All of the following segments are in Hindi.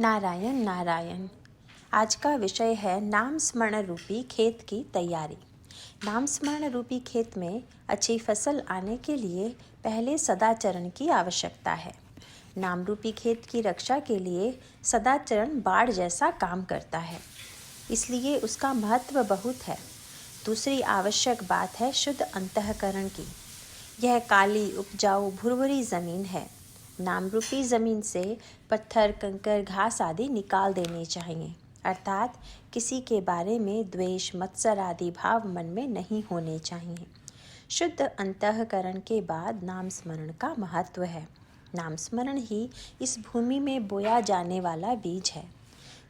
नारायण नारायण। आज का विषय है नाम स्मरण रूपी खेत की तैयारी। नाम स्मरण रूपी खेत में अच्छी फसल आने के लिए पहले सदाचरण की आवश्यकता है। नाम रूपी खेत की रक्षा के लिए सदाचरण बाढ़ जैसा काम करता है, इसलिए उसका महत्व बहुत है। दूसरी आवश्यक बात है शुद्ध अंतःकरण की। यह काली उपजाऊ भुरभुरी ज़मीन है। नाम रूपी ज़मीन से पत्थर, कंकर, घास आदि निकाल देने चाहिए, अर्थात किसी के बारे में द्वेष, मत्सर आदि भाव मन में नहीं होने चाहिए। शुद्ध अंतःकरण के बाद नाम स्मरण का महत्व है। नाम स्मरण ही इस भूमि में बोया जाने वाला बीज है।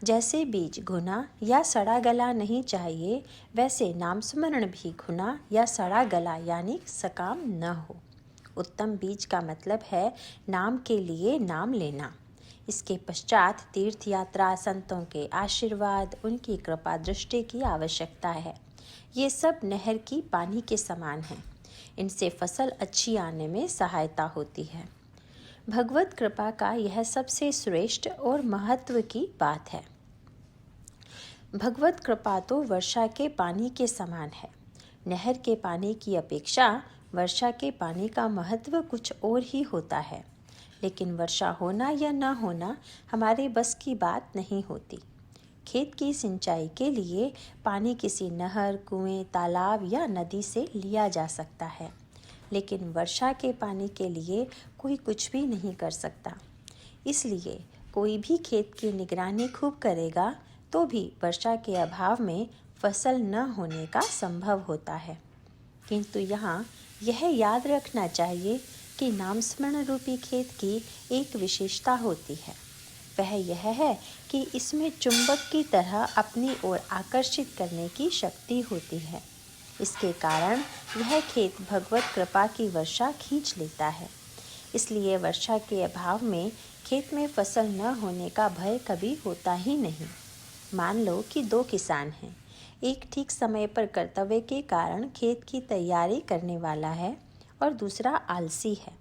जैसे बीज घुना या सड़ा गला नहीं चाहिए, वैसे नाम स्मरण भी घुना या सड़ा गला यानी सकाम न हो। उत्तम बीज का मतलब है नाम के लिए नाम लेना। इसके पश्चात तीर्थ यात्रा, संतों के आशीर्वाद, उनकी कृपा दृष्टि की आवश्यकता है। ये सब नहर की पानी के समान हैं। इनसे फसल अच्छी आने में सहायता होती है। भगवत कृपा का यह सबसे श्रेष्ठ और महत्व की बात है। भगवत कृपा तो वर्षा के पानी के समान है। नहर के पानी की अपेक्षा वर्षा के पानी का महत्व कुछ और ही होता है, लेकिन वर्षा होना या न होना हमारे बस की बात नहीं होती। खेत की सिंचाई के लिए पानी किसी नहर, कुएं, तालाब या नदी से लिया जा सकता है, लेकिन वर्षा के पानी के लिए कोई कुछ भी नहीं कर सकता। इसलिए कोई भी खेत की निगरानी खूब करेगा तो भी वर्षा के अभाव में फसल न होने का संभव होता है। किंतु यहाँ यह याद रखना चाहिए कि नाम स्मरण रूपी खेत की एक विशेषता होती है। वह यह है कि इसमें चुंबक की तरह अपनी ओर आकर्षित करने की शक्ति होती है। इसके कारण यह खेत भगवत कृपा की वर्षा खींच लेता है। इसलिए वर्षा के अभाव में खेत में फसल न होने का भय कभी होता ही नहीं। मान लो कि दो किसान हैं। एक ठीक समय पर कर्तव्य के कारण खेत की तैयारी करने वाला है और दूसरा आलसी है,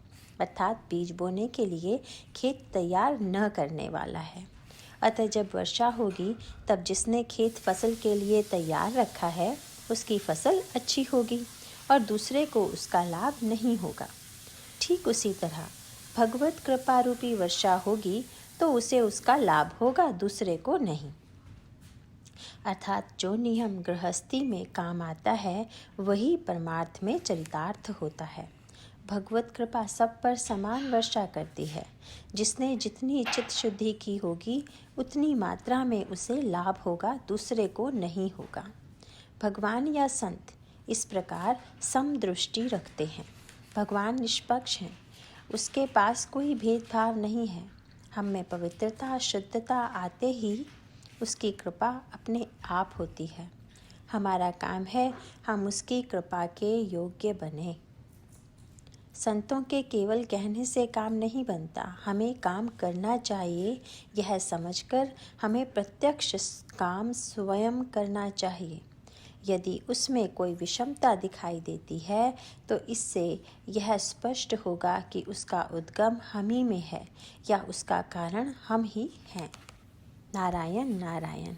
अर्थात बीज बोने के लिए खेत तैयार न करने वाला है। अतः जब वर्षा होगी तब जिसने खेत फसल के लिए तैयार रखा है उसकी फसल अच्छी होगी और दूसरे को उसका लाभ नहीं होगा। ठीक उसी तरह भगवत कृपा रूपी वर्षा होगी तो उसे उसका लाभ होगा, दूसरे को नहीं। अर्थात जो नियम गृहस्थी में काम आता है वही परमार्थ में चरितार्थ होता है। भगवत कृपा सब पर समान वर्षा करती है। जिसने जितनी चित्त शुद्धि की होगी उतनी मात्रा में उसे लाभ होगा, दूसरे को नहीं होगा। भगवान या संत इस प्रकार समदृष्टि रखते हैं। भगवान निष्पक्ष हैं, उसके पास कोई भेदभाव नहीं है। हम में पवित्रता, शुद्धता आते ही उसकी कृपा अपने आप होती है। हमारा काम है हम उसकी कृपा के योग्य बने। संतों के केवल कहने से काम नहीं बनता, हमें काम करना चाहिए। यह समझकर हमें प्रत्यक्ष काम स्वयं करना चाहिए। यदि उसमें कोई विषमता दिखाई देती है तो इससे यह स्पष्ट होगा कि उसका उद्गम हम ही में है या उसका कारण हम ही हैं। नारायण नारायण।